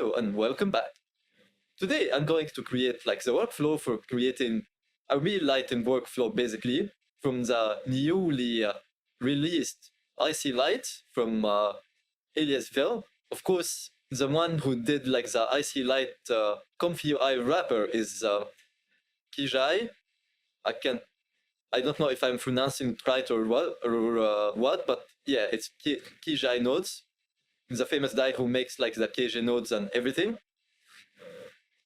Hello and welcome back. Today I'm going to create like the workflow for creating a relighting workflow basically from the newly released IC Light from Eliasville. Of course, the one who did like the IC Light comfyui wrapper is Kijai. I don't know if I'm pronouncing it right or what, but yeah, it's Kijai nodes. The famous guy who makes like the KJ nodes and everything.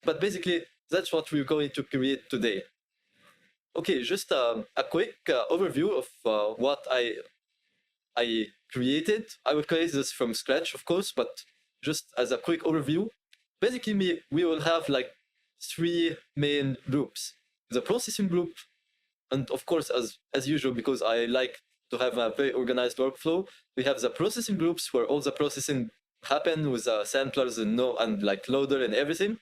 But basically, that's what we're going to create today. Okay, just a quick overview of what I created. I will create this from scratch, of course, but just as a quick overview, basically we will have like three main groups. The processing group, and of course, as usual, because I like to have a very organized workflow, we have the processing groups where all the processing happen with samplers and like loader and everything.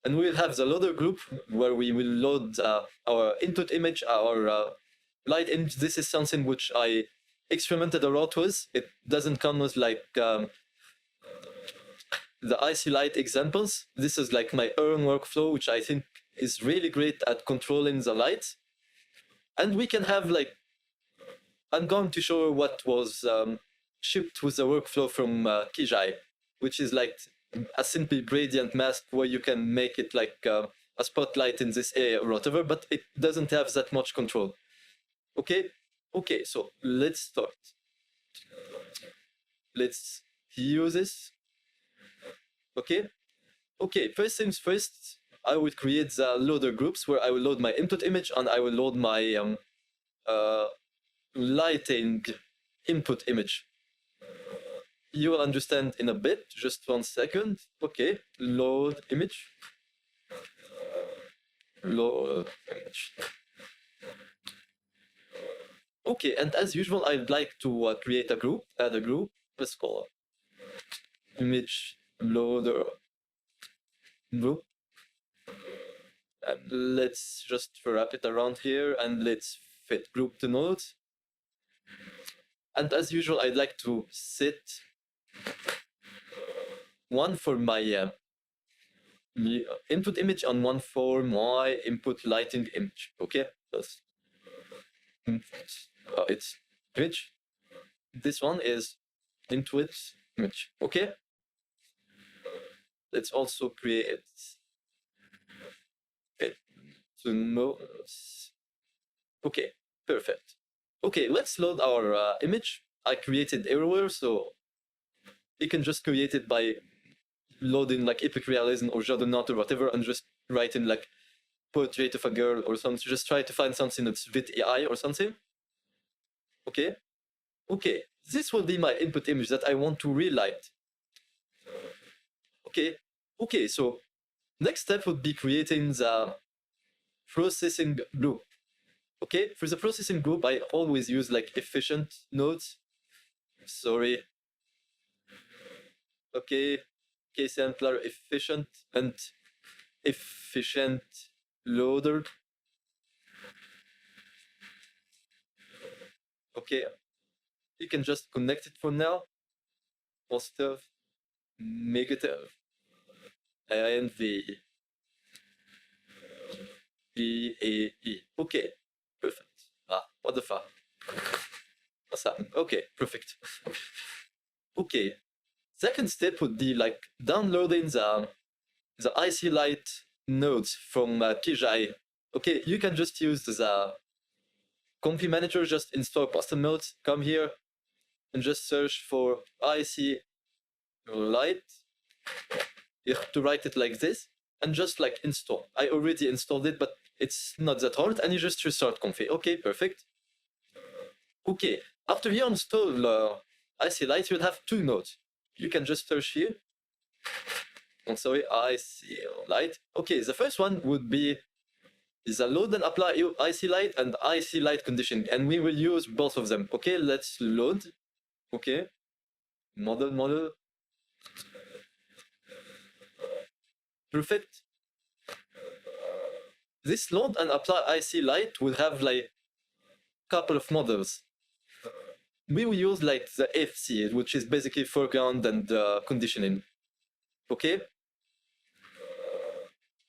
And we'll have the loader group where we will load our input image, our light image. This is something which I experimented a lot with. It doesn't come with like the IC Light examples. This is like my own workflow, which I think is really great at controlling the light. And we can have like, I'm going to show what was shipped with the workflow from Kijai, which is like a simple gradient mask where you can make it like a spotlight in this area or whatever, but it doesn't have that much control. Okay, so let's start. Let's use this. Okay, first things first, I will create the loader groups where I will load my input image and I will load my lighting input image. You will understand in a bit, just 1 second. Okay, load image. Load image. Okay, and as usual, I'd like to create a group, add a group. Let's call it image loader group. And let's just wrap it around here and let's fit group to nodes. And as usual, I'd like to set one for my input image and one for my input lighting image. Okay, that's it's image. This one is input image. Okay, let's also create it to nodes. Okay, perfect. Okay, let's load our image. I created everywhere, so you can just create it by loading like epic realism or juggernaut or whatever and just write in like portrait of a girl or something. Just try to find something that's with AI or something. Okay, this will be my input image that I want to relight. Okay, so next step would be creating the processing group. Okay, for the processing group, I always use like efficient nodes. Sorry. Okay, sampler efficient and efficient loader. Okay, you can just connect it for now. Positive, negative, and V. VAE. Okay, perfect. What the fuck? What's happened? Okay, perfect. Okay, second step would be like downloading the IC Light nodes from Kijai. Okay, you can just use the Comfy Manager, just install custom nodes, come here, and just search for IC Light. You have to write it like this, and just like install. I already installed it, but it's not that hard, and you just restart Comfy. Okay, perfect. Okay, after you install IC Light, you'll have two nodes. You can just search here. I'm sorry, IC Light. Okay, the first one would be the load and apply IC Light and IC Light condition, and we will use both of them. Okay, let's load. Okay, model. Perfect. This load and apply IC Light will have like a couple of models. We will use like the FC, which is basically foreground and conditioning. Okay,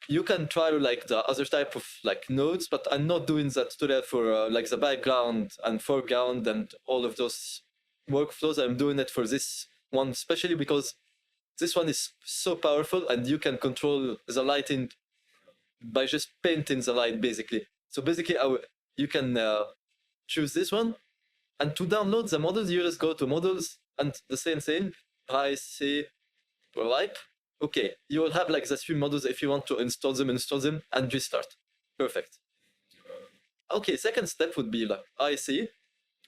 you can try like the other type of like nodes, but I'm not doing that tutorial for like the background and foreground and all of those workflows. I'm doing it for this one, especially because this one is so powerful and you can control the lighting by just painting the light basically. So basically you can choose this one, and to download the models, you just go to models and the same thing, IC relight. Okay, you will have like the three models. If you want to install them and restart. Perfect. Okay, second step would be like IC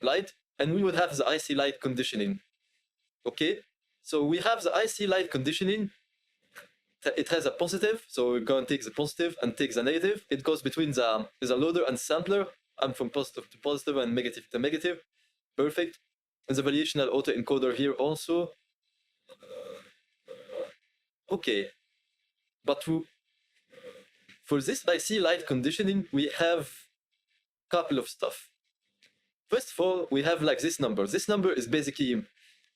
light, and we would have the IC light conditioning. Okay, so we have the IC light conditioning. It has a positive, so we're going to take the positive and take the negative. It goes between the loader and sampler. I'm from positive to positive and negative to negative. Perfect. And the variational autoencoder here also. Okay, but for this IC light conditioning, we have a couple of stuff. First of all, we have like this number. This number is basically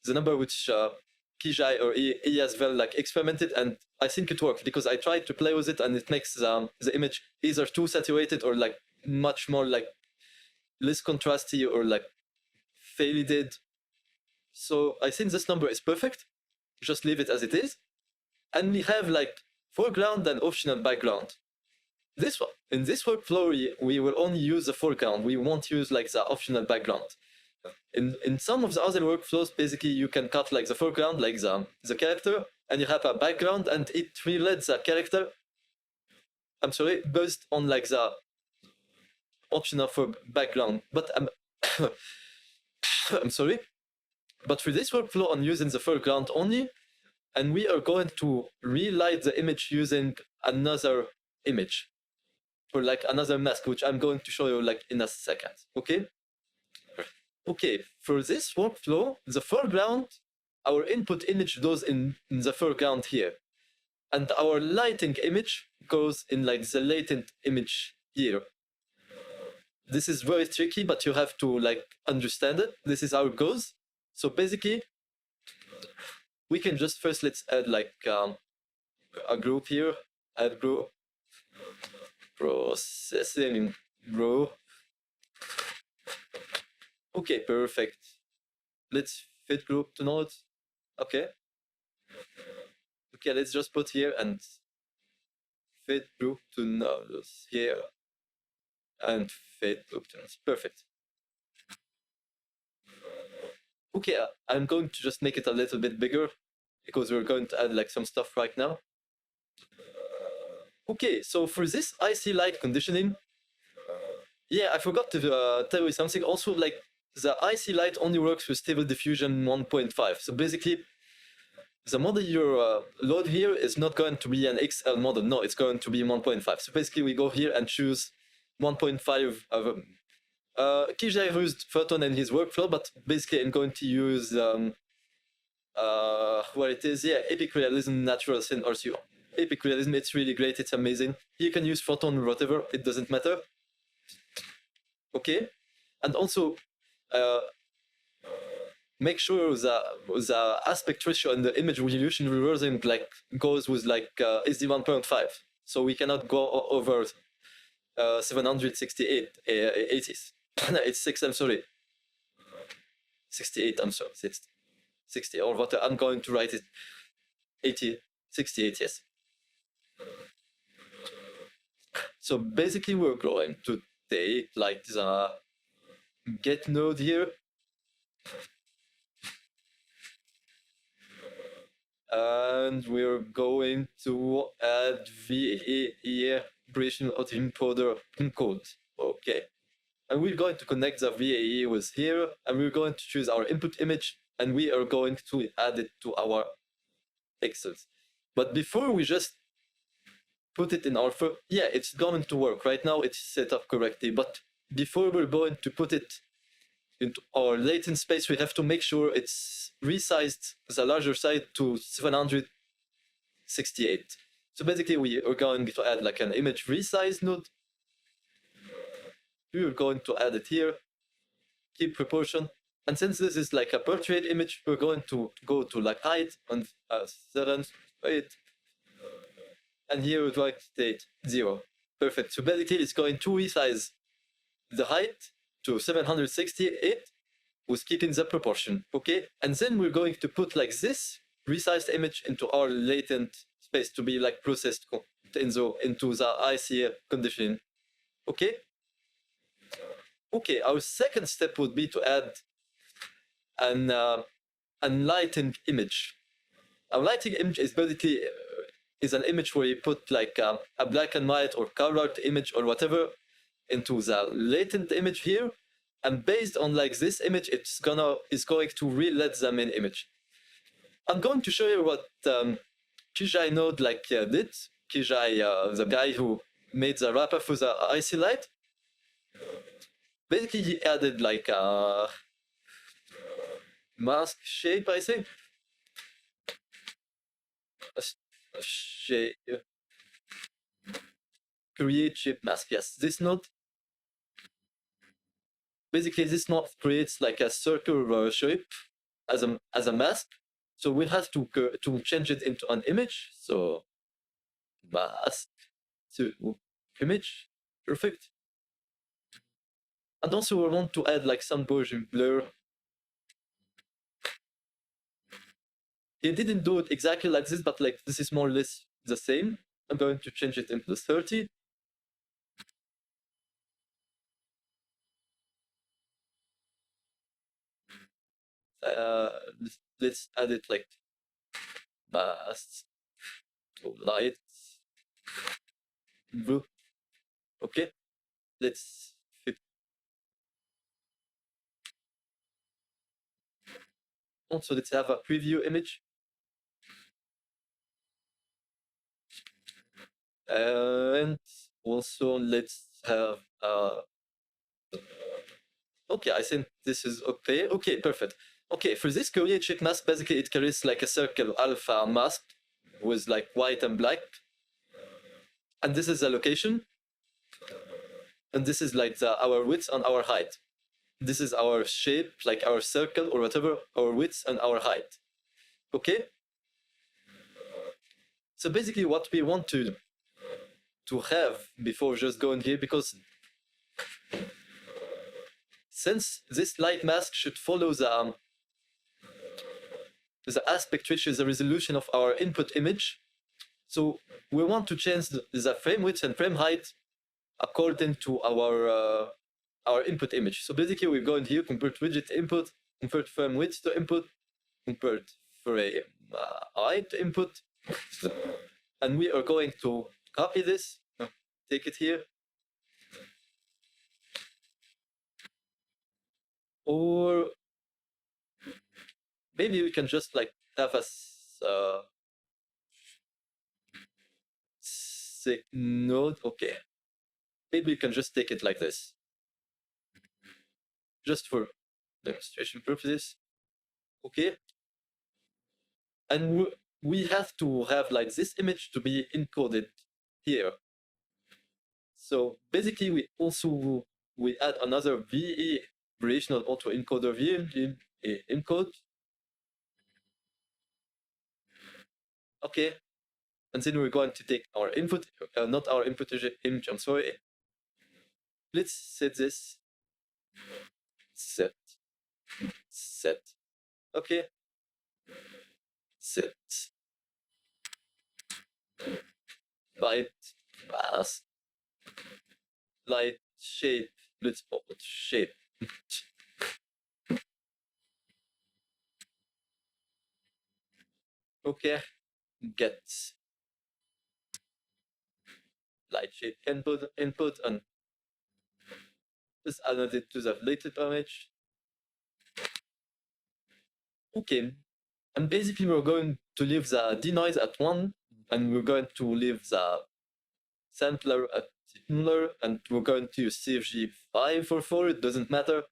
the number which Kijai or E as well like experimented, and I think it worked because I tried to play with it and it makes the image either too saturated or like much more like less contrasty or like faded. So I think this number is perfect. Just leave it as it is. And we have like foreground and optional background. This one, in this workflow, we will only use the foreground. We won't use like the optional background. In some of the other workflows, basically you can cut like the foreground, like the character, and you have a background, and it relates the character. I'm sorry, based on like the optional for background. But I'm sorry. But for this workflow, I'm using the foreground only, and we are going to relight the image using another image for like another mask, which I'm going to show you like in a second. Okay. Okay, for this workflow, the foreground, our input image goes in the foreground here. And our lighting image goes in like the latent image here. This is very tricky, but you have to like understand it. This is how it goes. So basically, we can just first, let's add like a group here, add group, processing group. Okay, perfect. Let's fit group to node. Okay. Okay, let's just put here and fit group to nodes here. And fit group to nodes. Perfect. Okay, I'm going to just make it a little bit bigger because we're going to add like some stuff right now. Okay, so for this IC light conditioning, yeah, I forgot to tell you something. Also, like the IC light only works with stable diffusion 1.5. So basically, the model you load here is not going to be an XL model. No, it's going to be 1.5. So basically, we go here and choose 1.5. Kijai used Photon in his workflow, but basically, I'm going to use what it is. Yeah, Epic Realism Natural Sin RCO. Epic Realism, it's really great. It's amazing. You can use Photon or whatever. It doesn't matter. Okay, and also make sure the aspect ratio and the image resolution reversing like goes with like SD 1.5. So we cannot go over 768 80s. It's 6. I'm sorry. 68. I'm sorry. 60 or what? I'm going to write it 80. 68. Yes. So basically, we're going to take like the get node here, and we're going to add VAE operation autoencoder code. Okay, and we're going to connect the VAE with here, and we're going to choose our input image, and we are going to add it to our pixels. But before we just put it in our yeah, it's going to work. Right now it's set up correctly, but before we're going to put it into our latent space, we have to make sure it's resized the larger side to 768. So basically we are going to add like an image resize node. We are going to add it here, keep proportion. And since this is like a portrait image, we're going to go to like height and 7, 8. and here we're going to state 0. Perfect. So basically it's going to resize the height to 768 with keeping the proportion, okay? And then we're going to put like this resized image into our latent space to be like processed into the IC condition, okay? Okay, our second step would be to add an lighting image. A lighting image is basically is an image where you put like a black and white or colored image or whatever into the latent image here, and based on like this image, it's going to relet the main image. I'm going to show you what Kijai Node did. Kijai, the guy who made the wrapper for the IC light. Basically, he added like a mask shape, I think. A shape. Create shape mask. Yes, this node. Basically, this node creates like a circular shape as a mask. So we have to change it into an image. So mask to image. Perfect. And also we want to add like some Gaussian blur. He didn't do it exactly like this, but like this is more or less the same. I'm going to change it into 30. Let's add it like mask to light blue. Okay, let's fit. Also, let's have a preview image. And also let's have okay, I think this is okay. Okay, perfect. Okay, for this create shape mask, basically it creates like a circle alpha mask with like white and black. And this is the location. And this is like our width and our height. This is our shape, like our circle or whatever, our width and our height. Okay? So basically what we want to have before just going here, because since this light mask should follow the aspect which is the resolution of our input image, so we want to change the frame width and frame height according to our input image. So basically we're going here, convert widget to input, convert frame width to input, convert frame height to input, and we are going to copy this, take it here, or maybe we can just like have a sick node. Okay, maybe we can just take it like this, just for demonstration purposes. Okay, and we have to have like this image to be encoded here. So basically we add another VE variational autoencoder VE encode. Okay, and then we're going to take our input, not our input image, I'm sorry. Let's set this, set, okay, set, light, mask, light, shape, let's put shape. Okay, get light shape input, and just add it to the latest image. Okay, and basically we're going to leave the denoise at 1, and we're going to leave the sampler at 0, and we're going to use CFG 5 or 4, it doesn't matter,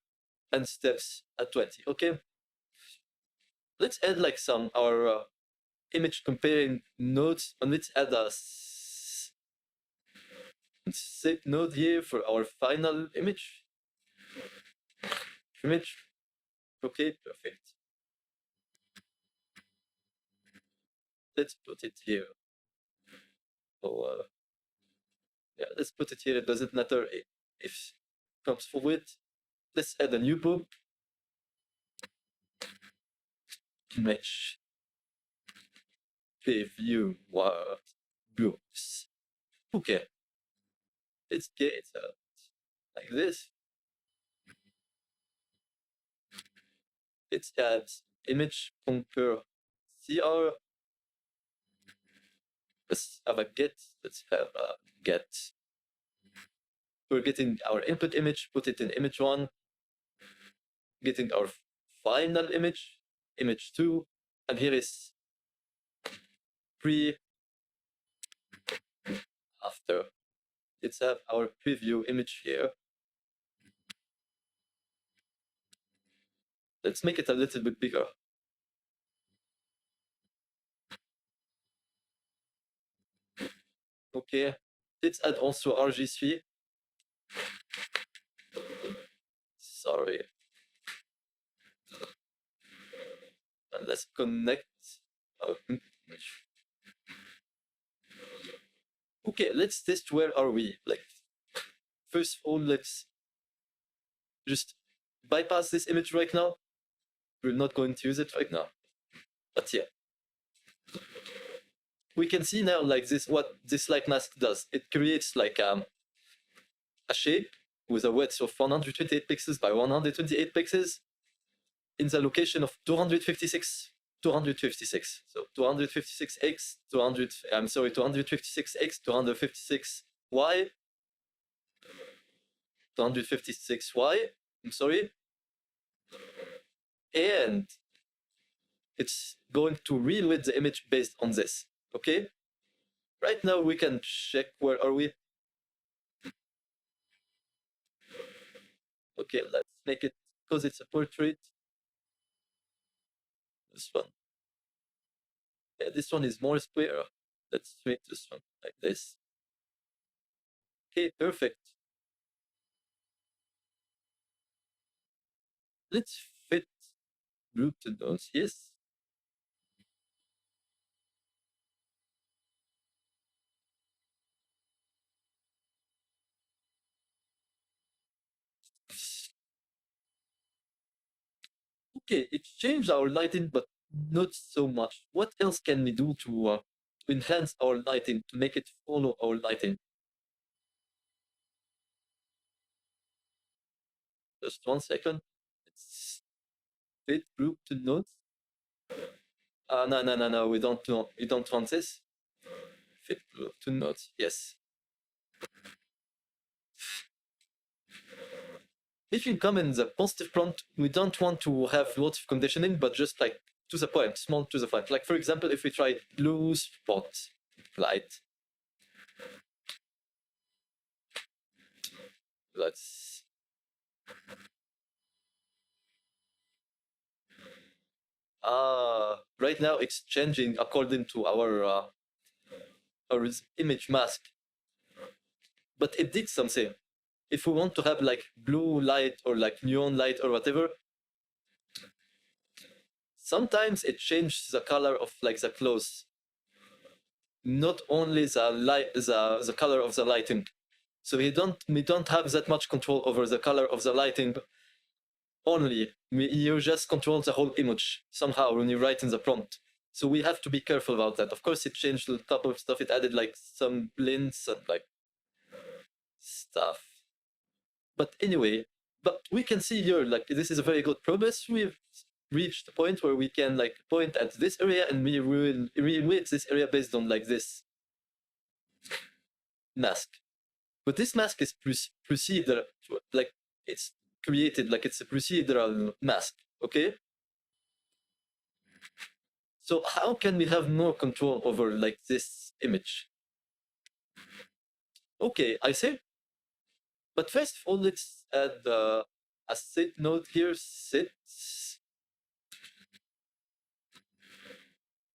and steps at 20. Okay, let's add like our image comparing nodes, and let's add a set node here for our final image. Okay, perfect. Let's put it here. So yeah, let's put it here. It doesn't matter if it comes forward. Let's add a new book. Image preview books. Okay, let's get it like this. Let's add image compare CR. Let's have a get. Let's have a get. We're getting our input image, put it in image 1, getting our final image, image 2, and here is pre, after. Let's have our preview image here. Let's make it a little bit bigger. Okay, let's add also RG3. Sorry. And let's connect our image. Okay, let's test where are we. Like, first of all, let's just bypass this image right now. We're not going to use it right now. But yeah. We can see now like this, what this light mask does. It creates like a shape with a width of 128 pixels by 128 pixels in the location of 256. So 256x, 256x, 256y, 256y, I'm sorry. And it's going to relight the image based on this, okay? Right now we can check where are we. Okay, let's make it, because it's a portrait. This one. Yeah, this one is more square. Let's make this one like this. Okay, perfect. Let's fit group to those, yes. Okay, it changed our lighting, but not so much. What else can we do to enhance our lighting, to make it follow our lighting? Just 1 second. Let's fit group to nodes. No, we don't want this. Fit group to nodes, yes. If you come in the positive prompt, we don't want to have lots of conditioning, but just like to the point, small to the point. Like for example, if we try blue spot light, let's right now it's changing according to our image mask, but it did something. If we want to have like blue light or like neon light or whatever, sometimes it changes the color of like the clothes, not only the light, the color of the lighting. So we don't have that much control over the color of the lighting only. You just control the whole image somehow when you write in the prompt. So we have to be careful about that. Of course, it changed a couple of stuff. It added like some blinds and like stuff. But anyway, but we can see here, like this is a very good progress. We've reached the point where we can like point at this area and we will reweight this area based on like this mask. But this mask is procedural, like it's created like it's a procedural mask, okay? So how can we have more control over like this image? Okay, I see. But first of all, let's add a set node here, set.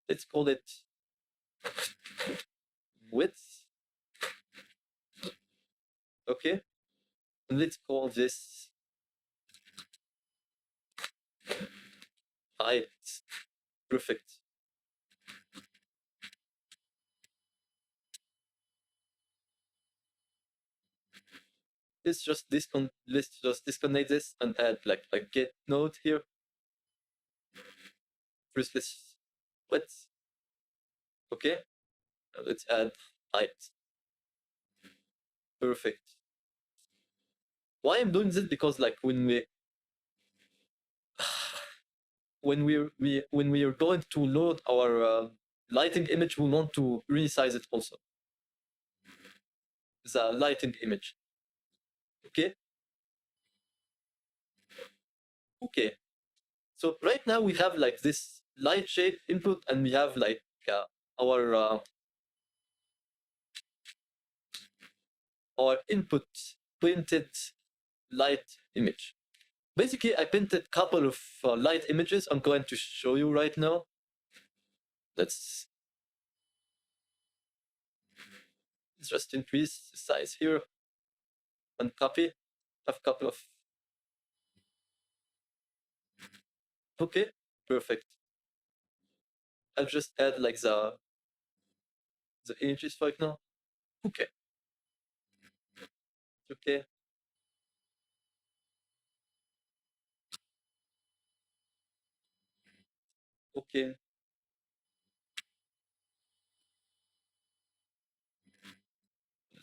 Let's call it width. Okay. And let's call this height. Perfect. let's just disconnect this and add like a get node here. First, let's okay. Let's add height. Perfect. Why I'm doing this? Because like when we are going to load our lighting image, we want to resize it also. The lighting image. Okay. Okay. So right now we have like this light shade input, and we have like our input printed light image. Basically, I printed a couple of light images. I'm going to show you right now. Let's just increase the size here and copy. Have a couple of. Okay, perfect. I'll just add like the images right now. Okay. Okay. Okay.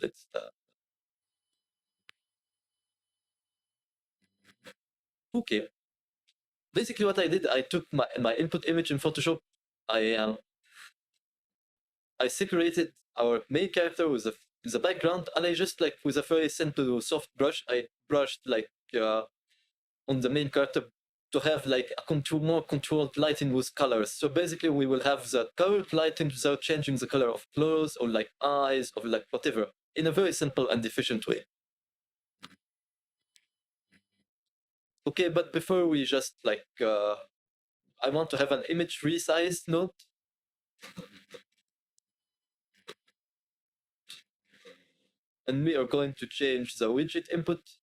Let's start. Okay. Basically, what I did, I took my input image in Photoshop. I separated our main character with the background, and I just like with a very simple soft brush, I brushed like on the main character to have like a more controlled lighting with colors. So basically, we will have the colored lighting without changing the color of clothes or like eyes or like whatever, in a very simple and efficient way. Okay, but before we just like, I want to have an image resize node. And we are going to change the widget input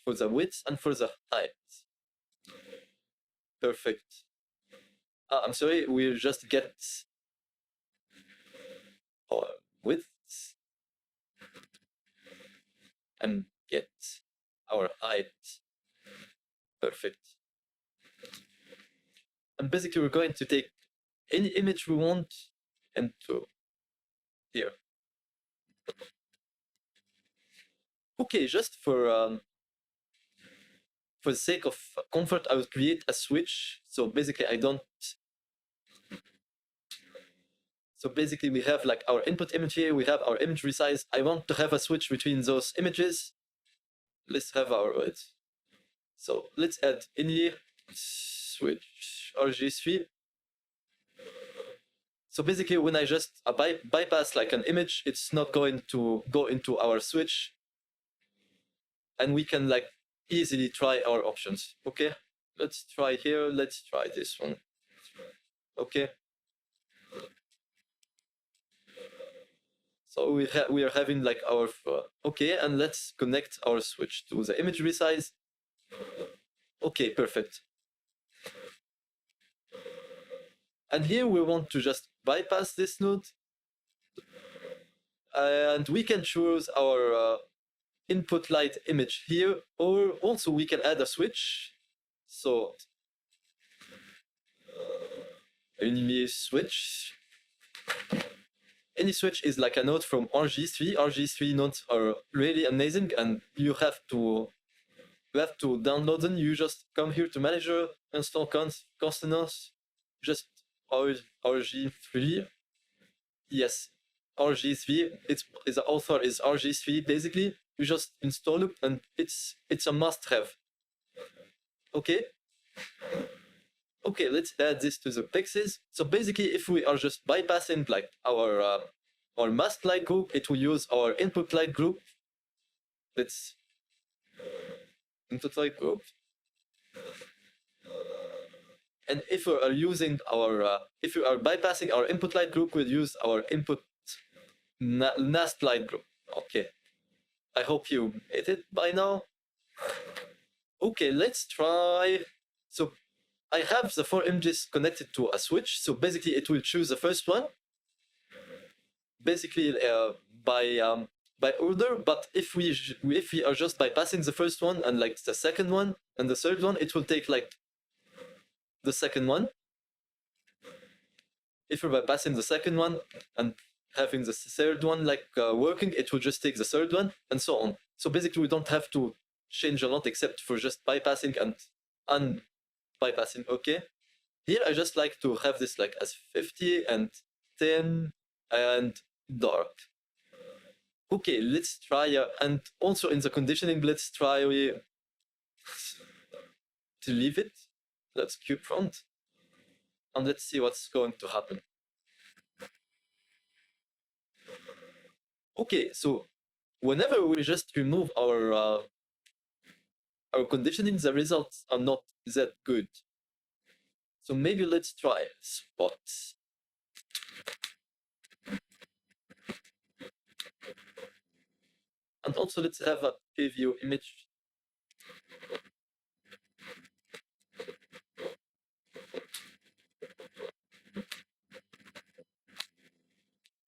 for the width and for the height. Perfect. I'm sorry, we'll just get our width and get our height. Perfect. And basically, we're going to take any image we want and to here. Okay, just for the sake of comfort, I will create a switch. So basically, So basically, we have like our input image here. We have our image resize. I want to have a switch between those images. Let's have our width. So let's add any switch RG3. So basically, when I just bypass like an image, it's not going to go into our switch, and we can like easily try our options. Okay, let's try here. Let's try this one. Okay. So we are having like our okay, and let's connect our switch to the image resize. Okay, perfect. And here we want to just bypass this node, and we can choose our input light image here, or also we can add a switch. So any switch. Any switch is like a node from RG3. RG3 nodes are really amazing, and you have to download them. You just come here to manager, install constants, just RG3. Yes, RG3. The author is RG3. Basically, you just install it, and it's a must-have. Okay. Okay, let's add this to the pixels. So basically, if we are just bypassing like our mask light group, it will use our input light group. Let's input light group. And if we are using if we are bypassing our input light group, we'll use our input mask light group. Okay. I hope you made it by now. Okay, let's try. So I have the 4 images connected to a switch. So basically, it will choose the first one. Basically, by by order, but if we are just bypassing the first one and like the second one and the third one, it will take like the second one. If we're bypassing the second one and having the third one like working, it will just take the third one and so on. So basically we don't have to change a lot except for just bypassing and unbypassing. Okay, here I just like to have this like as 50 and 10 and dark. Okay, let's try and also in the conditioning, let's try to leave it. Let's cube front and let's see what's going to happen. Okay, so whenever we just remove our conditioning, the results are not that good. So maybe let's try spot. And also let's have a preview image.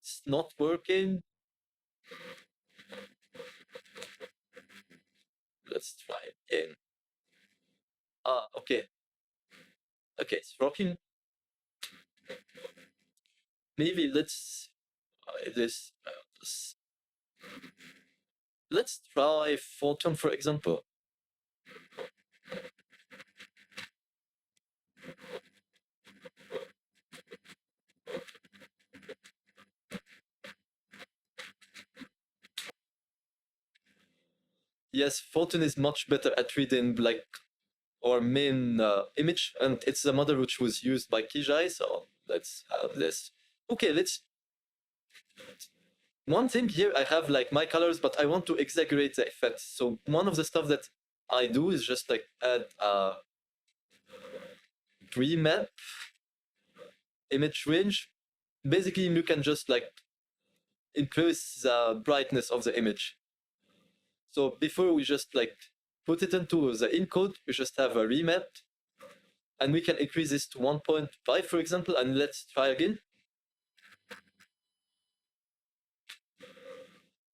It's not working. Let's try again. Okay. Okay, it's working. Maybe let's try this. Let's try photon, for example. Yes, photon is much better at reading like our main image, and it's the model which was used by Kijai. So let's have this. Okay, let's. One thing here, I have like my colors, but I want to exaggerate the effect. So one of the stuff that I do is just like add a remap image range. Basically, you can just like increase the brightness of the image. So before we just like put it into the encode, we just have a remap, and we can increase this to 1.5, for example, and let's try again.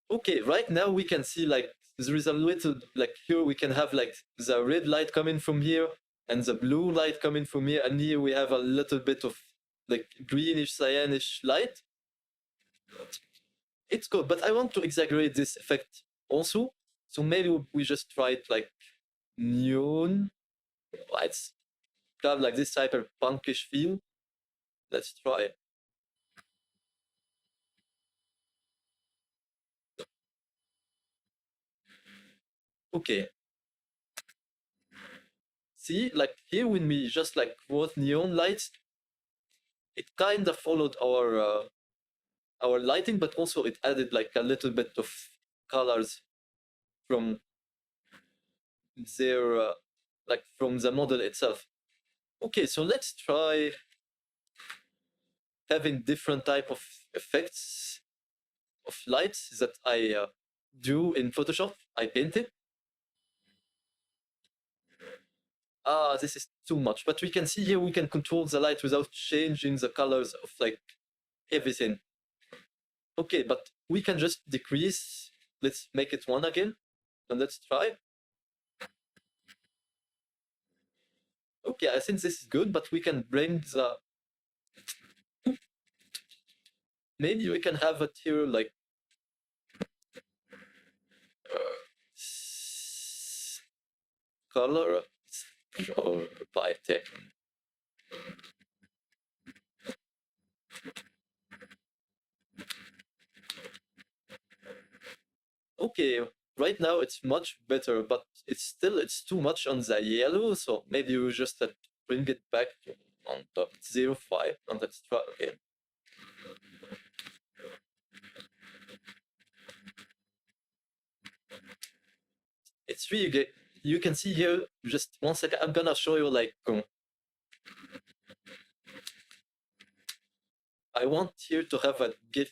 Okay, right now we can see like there is a little, like here we can have like the red light coming from here and the blue light coming from here, and here we have a little bit of like greenish cyanish light. It's good, but I want to exaggerate this effect also. So maybe we just try it like neon lights, have like this cyberpunkish feel. Let's try it. Okay. See, like here when we just like wrote neon lights, it kind of followed our lighting, but also it added like a little bit of colors from their like from the model itself. Okay, so let's try having different type of effects of lights that I do in Photoshop. I paint it. This is too much, but we can see here we can control the light without changing the colors of like everything. Okay, but we can just decrease. Let's make it 1 again, and let's try. Okay, I think this is good, but we can bring the. Maybe we can have it here like. Color or by tech. Okay, right now it's much better, but it's too much on the yellow, so maybe we just bring it back to on top 0.5 and let's try again. It's really good. You can see here, just 1 second, I'm gonna show you like I want here to have a get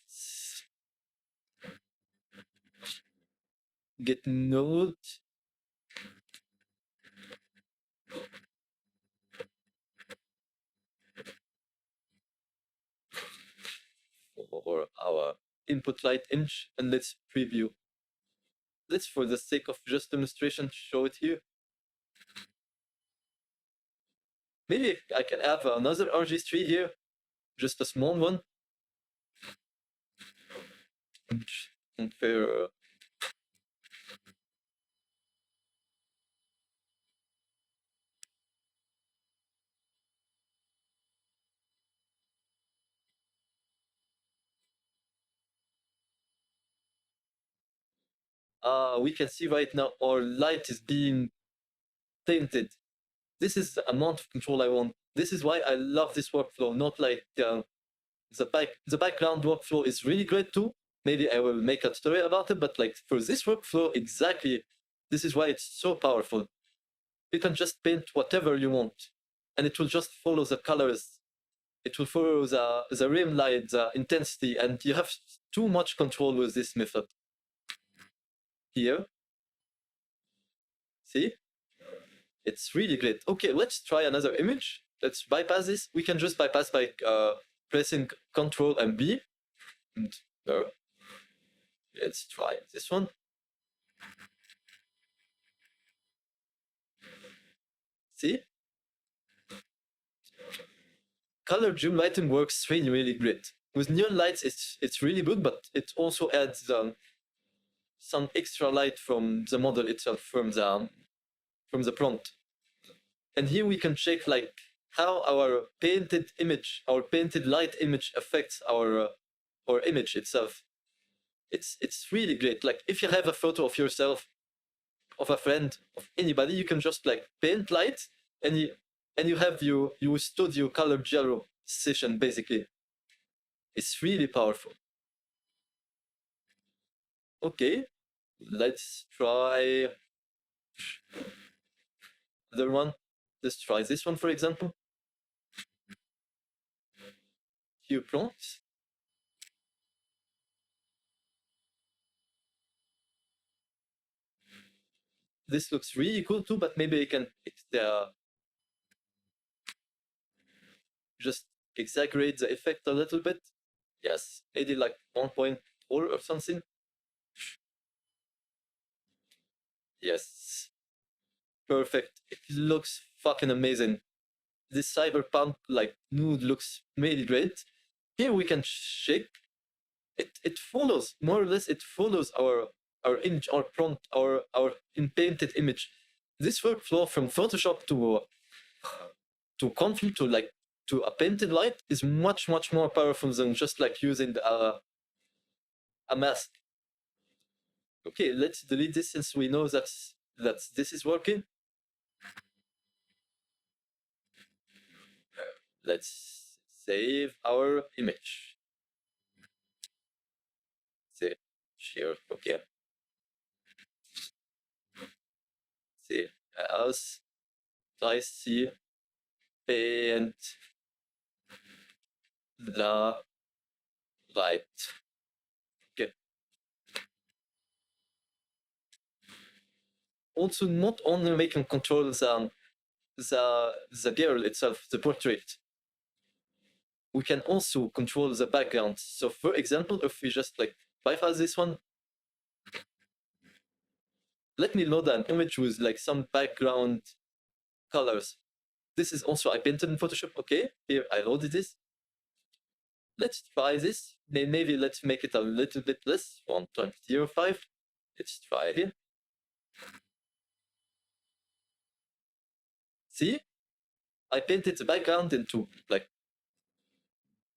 node. For our input light image and let's preview. Let's, for the sake of just demonstration, show it here. Maybe I can have another registry here, just a small one. Compare. We can see right now our light is being tainted. This is the amount of control I want. This is why I love this workflow, not like the background workflow is really great too. Maybe I will make a tutorial about it, but like for this workflow, exactly, this is why it's so powerful. You can just paint whatever you want, and it will just follow the colors. It will follow the rim light, the intensity, and you have too much control with this method. Here, see? It's really great. Okay, let's try another image. Let's bypass this. We can just bypass by pressing Ctrl and B. And let's try this one. See? Color zoom lighting works really, really great. With neon lights, it's really good, but it also adds some extra light from the model itself, from the prompt. And here we can check like how our painted image, our painted light image affects our image itself. It's really great. Like if you have a photo of yourself, of a friend, of anybody, you can just like paint light and you have your studio color gel session basically. It's really powerful. Okay, let's try another one. Let's try this one, for example. Few prompts. This looks really cool too, but maybe you can just exaggerate the effect a little bit. Yes, maybe like 1.4 or something. Yes, perfect. It looks fucking amazing. This cyberpunk like nude looks really great. Here we can shake. It follows more or less. It follows our image, our prompt, our painted image. This workflow from Photoshop to Comfy to a painted light is much more powerful than just like using a mask. Okay, let's delete this since we know that this is working. Let's save our image. Save share. Okay. See as I see paint the light. Okay. Also, not only we can control the girl itself, the portrait. We can also control the background. So, for example, if we just like bypass this one, let me load an image with like some background colors. This is also I painted in Photoshop. Okay, here I loaded this. Let's try this. Maybe let's make it a little bit less, 1.05. Let's try here. See, I painted the background into like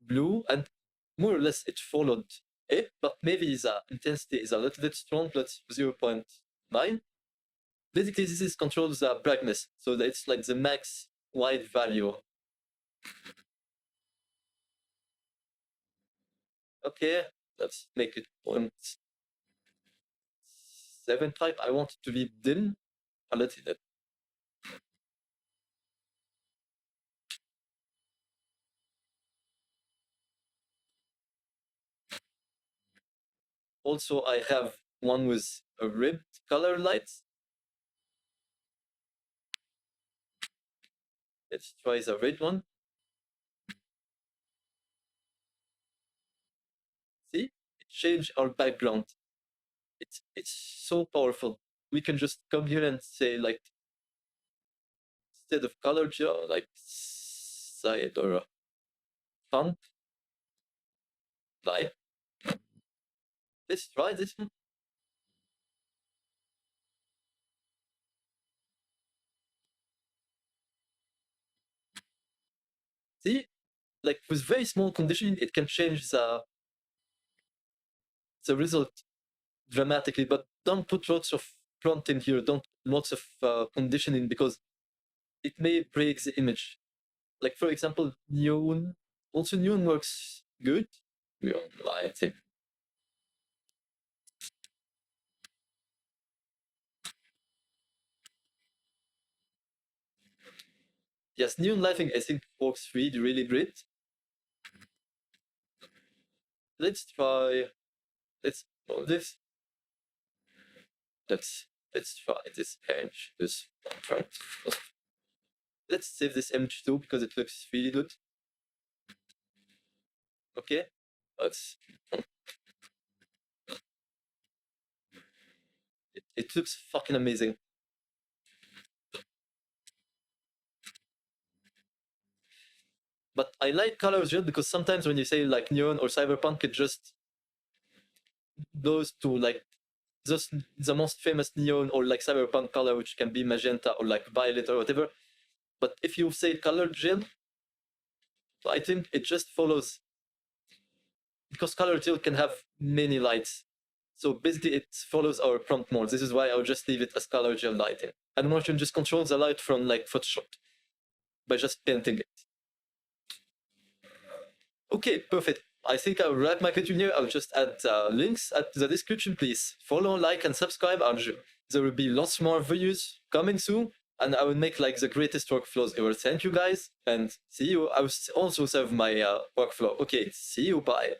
blue and more or less it followed it, but maybe the intensity is a little bit strong. Let's 0.9. Basically, this is controls the brightness, so that it's like the max white value. Okay, let's make it 0.7 type. I want it to be dim a little bit. Also, I have one with a red color lights. Let's try the red one. See, change our background. It's so powerful. We can just come here and say like, instead of color gel, like side or font light. Let's try this one. See, like with very small conditioning, it can change the result dramatically. But don't put lots of prompt in here. Don't lots of conditioning, because it may break the image. Like for example, neon. Also, neon works good. Neon lighting. Yes, neon lighting I think works really, really great. Let's try. Let's move this. Let's try this edge. This front. Let's save this image too because it looks really good. Okay, let's. It looks fucking amazing. But I like colors just because sometimes when you say like neon or cyberpunk, it just goes to like just the most famous neon or like cyberpunk color, which can be magenta or like violet or whatever. But if you say color gel, I think it just follows, because color gel can have many lights. So basically it follows our prompt more. This is why I'll just leave it as color gel lighting. And you can just control the light from like Photoshop by just painting it. Okay, perfect. I think I'll wrap my video here. I'll just add links at the description. Please follow, like, and subscribe. There will be lots more videos coming soon, and I will make like the greatest workflows ever. Thank you guys, and see you. I will also serve my workflow. Okay, see you. Bye.